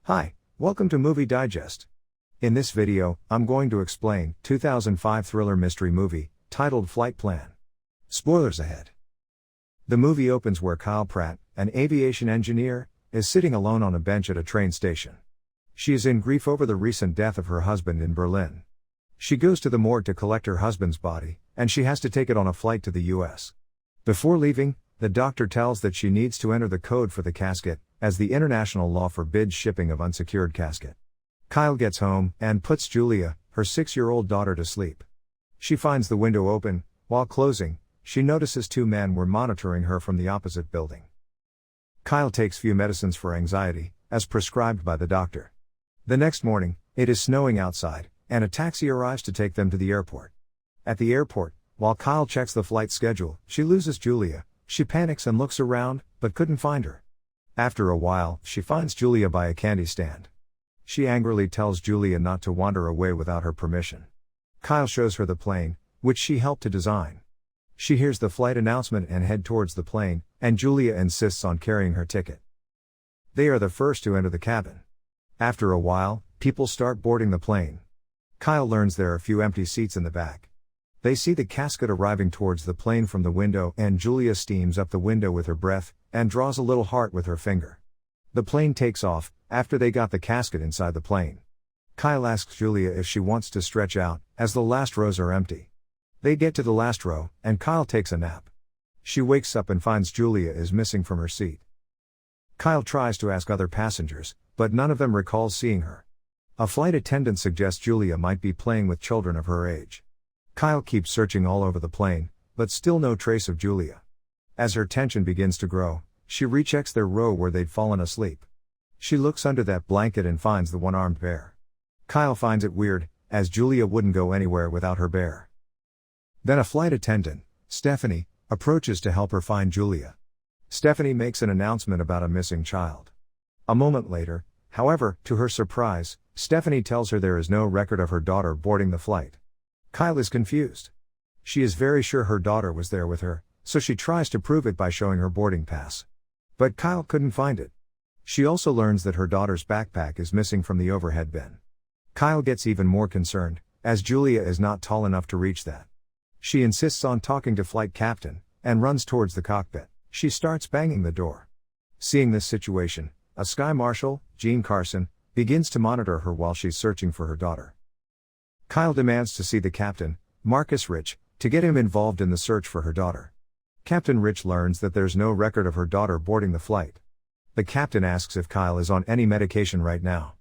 Hi, welcome to Movie Digest. In this video, I'm going to explain 2005 thriller mystery movie, titled Flight Plan. Spoilers ahead. The movie opens where Kyle Pratt, an aviation engineer, is sitting alone on a bench at a train station. She is in grief over the recent death of her husband in Berlin. She goes to the morgue to collect her husband's body, and she has to take it on a flight to the US. Before leaving, the doctor tells that she needs to enter the code for the casket, as the international law forbids shipping of unsecured casket. Kyle gets home and puts Julia, her 6-year-old daughter, to sleep. She finds the window open. While closing, she notices 2 men were monitoring her from the opposite building. Kyle takes few medicines for anxiety, as prescribed by the doctor. The next morning, it is snowing outside, and a taxi arrives to take them to the airport. At the airport, while Kyle checks the flight schedule, she loses Julia. She panics and looks around, but couldn't find her. After a while, she finds Julia by a candy stand. She angrily tells Julia not to wander away without her permission. Kyle shows her the plane, which she helped to design. She hears the flight announcement and head towards the plane, and Julia insists on carrying her ticket. They are the first to enter the cabin. After a while, people start boarding the plane. Kyle learns there are few empty seats in the back. They see the casket arriving towards the plane from the window, and Julia steams up the window with her breath, and draws a little heart with her finger. The plane takes off, after they got the casket inside the plane. Kyle asks Julia if she wants to stretch out, as the last rows are empty. They get to the last row, and Kyle takes a nap. She wakes up and finds Julia is missing from her seat. Kyle tries to ask other passengers, but none of them recalls seeing her. A flight attendant suggests Julia might be playing with children of her age. Kyle keeps searching all over the plane, but still no trace of Julia. As her tension begins to grow, she rechecks their row where they'd fallen asleep. She looks under that blanket and finds the one-armed bear. Kyle finds it weird, as Julia wouldn't go anywhere without her bear. Then a flight attendant, Stephanie, approaches to help her find Julia. Stephanie makes an announcement about a missing child. A moment later, however, to her surprise, Stephanie tells her there is no record of her daughter boarding the flight. Kyle is confused. She is very sure her daughter was there with her, so she tries to prove it by showing her boarding pass. But Kyle couldn't find it. She also learns that her daughter's backpack is missing from the overhead bin. Kyle gets even more concerned, as Julia is not tall enough to reach that. She insists on talking to flight captain, and runs towards the cockpit. She starts banging the door. Seeing this situation, a sky marshal, Gene Carson, begins to monitor her while she's searching for her daughter. Kyle demands to see the captain, Marcus Rich, to get him involved in the search for her daughter. Captain Rich learns that there's no record of her daughter boarding the flight. The captain asks if Kyle is on any medication right now.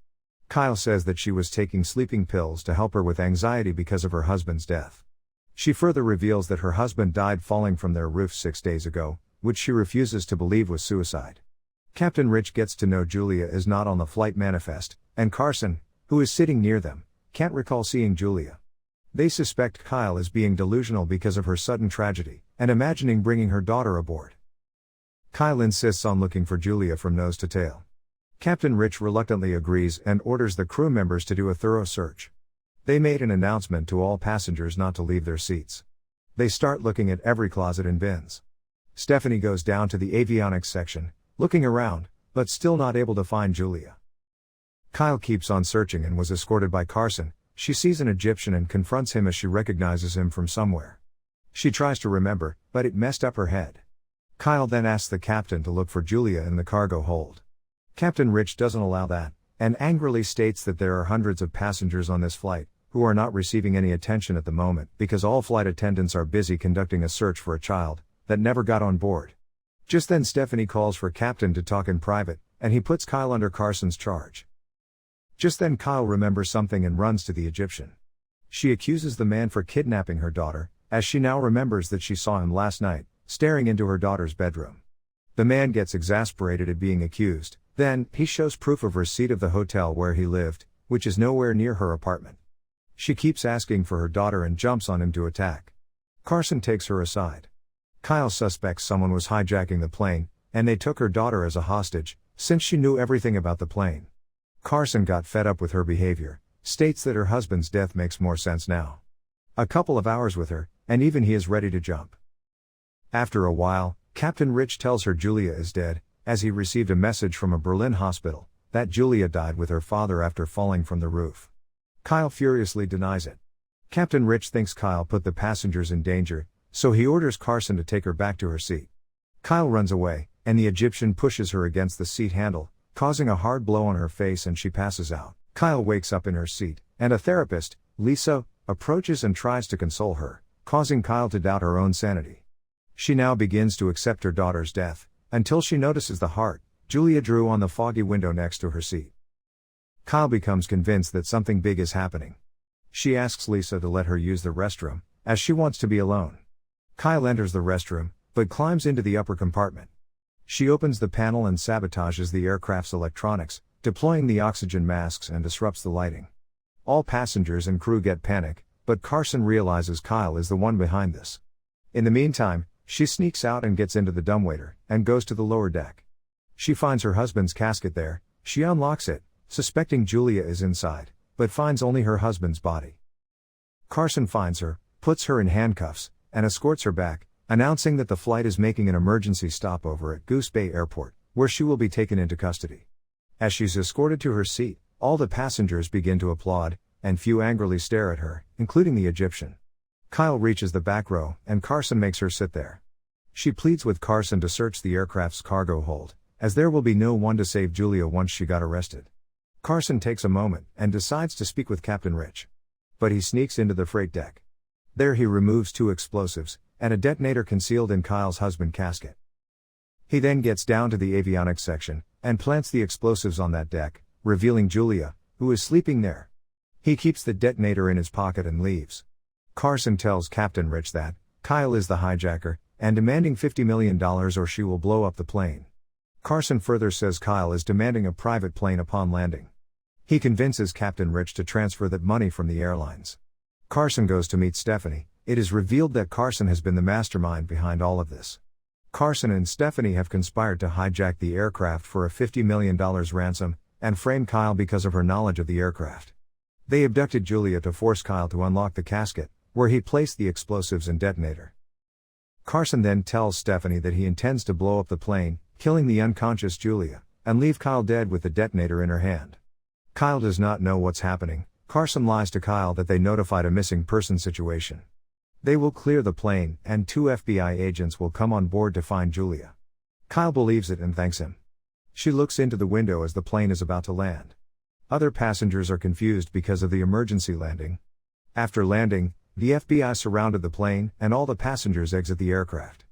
Kyle says that she was taking sleeping pills to help her with anxiety because of her husband's death. She further reveals that her husband died falling from their roof 6 days ago, which she refuses to believe was suicide. Captain Rich gets to know Julia is not on the flight manifest, and Carson, who is sitting near them, can't recall seeing Julia. They suspect Kyle is being delusional because of her sudden tragedy, and imagining bringing her daughter aboard. Kyle insists on looking for Julia from nose to tail. Captain Rich reluctantly agrees and orders the crew members to do a thorough search. They made an announcement to all passengers not to leave their seats. They start looking at every closet and bins. Stephanie goes down to the avionics section, looking around, but still not able to find Julia. Kyle keeps on searching and was escorted by Carson. She sees an Egyptian and confronts him as she recognizes him from somewhere. She tries to remember, but it messed up her head. Kyle then asks the captain to look for Julia in the cargo hold. Captain Rich doesn't allow that, and angrily states that there are hundreds of passengers on this flight, who are not receiving any attention at the moment because all flight attendants are busy conducting a search for a child that never got on board. Just then Stephanie calls for Captain to talk in private, and he puts Kyle under Carson's charge. Just then Kyle remembers something and runs to the Egyptian. She accuses the man for kidnapping her daughter, as she now remembers that she saw him last night, staring into her daughter's bedroom. The man gets exasperated at being accused, then he shows proof of receipt of the hotel where he lived, which is nowhere near her apartment. She keeps asking for her daughter and jumps on him to attack. Carson takes her aside. Kyle suspects someone was hijacking the plane, and they took her daughter as a hostage, since she knew everything about the plane. Carson got fed up with her behavior, states that her husband's death makes more sense now. A couple of hours with her, and even he is ready to jump. After a while, Captain Rich tells her Julia is dead, as he received a message from a Berlin hospital, that Julia died with her father after falling from the roof. Kyle furiously denies it. Captain Rich thinks Kyle put the passengers in danger, so he orders Carson to take her back to her seat. Kyle runs away, and the Egyptian pushes her against the seat handle, causing a hard blow on her face, and she passes out. Kyle wakes up in her seat, and a therapist, Lisa, approaches and tries to console her, causing Kyle to doubt her own sanity. She now begins to accept her daughter's death, until she notices the heart Julia drew on the foggy window next to her seat. Kyle becomes convinced that something big is happening. She asks Lisa to let her use the restroom, as she wants to be alone. Kyle enters the restroom, but climbs into the upper compartment. She opens the panel and sabotages the aircraft's electronics, deploying the oxygen masks, and disrupts the lighting. All passengers and crew get panic, but Carson realizes Kyle is the one behind this. In the meantime, she sneaks out and gets into the dumbwaiter, and goes to the lower deck. She finds her husband's casket there. She unlocks it, suspecting Julia is inside, but finds only her husband's body. Carson finds her, puts her in handcuffs, and escorts her back, announcing that the flight is making an emergency stopover at Goose Bay Airport, where she will be taken into custody. As she's escorted to her seat, all the passengers begin to applaud, and few angrily stare at her, including the Egyptian. Kyle reaches the back row, and Carson makes her sit there. She pleads with Carson to search the aircraft's cargo hold, as there will be no one to save Julia once she got arrested. Carson takes a moment, and decides to speak with Captain Rich. But he sneaks into the freight deck. There he removes 2 explosives, and a detonator concealed in Kyle's husband's casket. He then gets down to the avionics section, and plants the explosives on that deck, revealing Julia, who is sleeping there. He keeps the detonator in his pocket and leaves. Carson tells Captain Rich that Kyle is the hijacker, and demanding $50 million or she will blow up the plane. Carson further says Kyle is demanding a private plane upon landing. He convinces Captain Rich to transfer that money from the airlines. Carson goes to meet Stephanie. It is revealed that Carson has been the mastermind behind all of this. Carson and Stephanie have conspired to hijack the aircraft for a $50 million ransom, and frame Kyle because of her knowledge of the aircraft. They abducted Julia to force Kyle to unlock the casket, where he placed the explosives and detonator. Carson then tells Stephanie that he intends to blow up the plane, killing the unconscious Julia, and leave Kyle dead with the detonator in her hand. Kyle does not know what's happening. Carson lies to Kyle that they notified a missing person situation. They will clear the plane, and 2 FBI agents will come on board to find Julia. Kyle believes it and thanks him. She looks into the window as the plane is about to land. Other passengers are confused because of the emergency landing. After landing, the FBI surrounded the plane, and all the passengers exit the aircraft.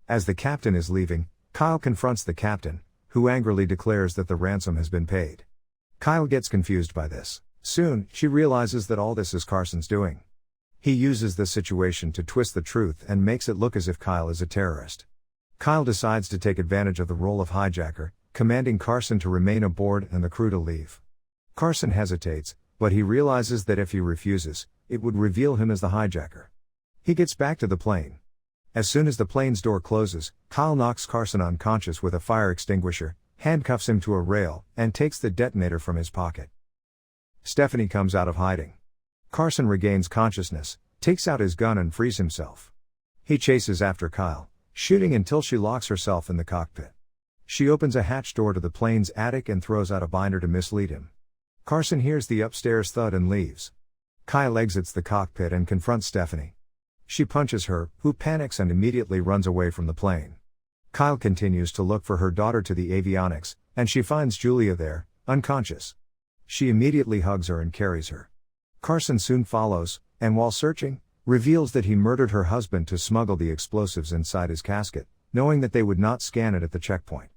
As the captain is leaving, Kyle confronts the captain, who angrily declares that the ransom has been paid. Kyle gets confused by this. Soon, she realizes that all this is Carson's doing. He uses the situation to twist the truth and makes it look as if Kyle is a terrorist. Kyle decides to take advantage of the role of hijacker, commanding Carson to remain aboard and the crew to leave. Carson hesitates, but he realizes that if he refuses, it would reveal him as the hijacker. He gets back to the plane. As soon as the plane's door closes, Kyle knocks Carson unconscious with a fire extinguisher, handcuffs him to a rail, and takes the detonator from his pocket. Stephanie comes out of hiding. Carson regains consciousness, takes out his gun and frees himself. He chases after Kyle, shooting until she locks herself in the cockpit. She opens a hatch door to the plane's attic and throws out a binder to mislead him. Carson hears the upstairs thud and leaves. Kyle exits the cockpit and confronts Stephanie. She punches her, who panics and immediately runs away from the plane. Kyle continues to look for her daughter to the avionics, and she finds Julia there, unconscious. She immediately hugs her and carries her. Carson soon follows, and while searching, reveals that he murdered her husband to smuggle the explosives inside his casket, knowing that they would not scan it at the checkpoint.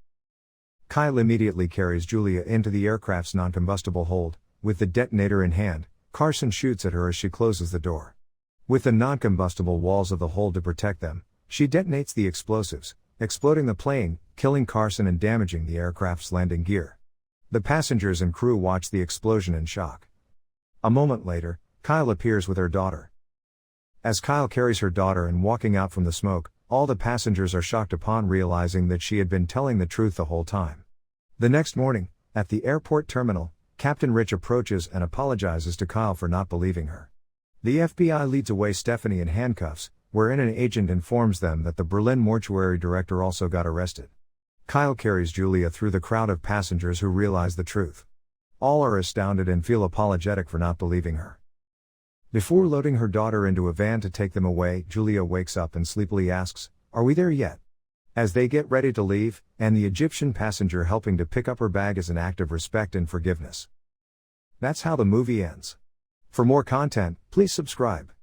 Kyle immediately carries Julia into the aircraft's non-combustible hold. With the detonator in hand, Carson shoots at her as she closes the door. With the non-combustible walls of the hold to protect them, she detonates the explosives, exploding the plane, killing Carson and damaging the aircraft's landing gear. The passengers and crew watch the explosion in shock. A moment later, Kyle appears with her daughter. As Kyle carries her daughter and walking out from the smoke, all the passengers are shocked upon realizing that she had been telling the truth the whole time. The next morning, at the airport terminal, Captain Rich approaches and apologizes to Kyle for not believing her. The FBI leads away Stephanie in handcuffs, wherein an agent informs them that the Berlin mortuary director also got arrested. Kyle carries Julia through the crowd of passengers who realize the truth. All are astounded and feel apologetic for not believing her. Before loading her daughter into a van to take them away, Julia wakes up and sleepily asks, "Are we there yet?" As they get ready to leave, and the Egyptian passenger helping to pick up her bag as an act of respect and forgiveness. That's how the movie ends. For more content, please subscribe.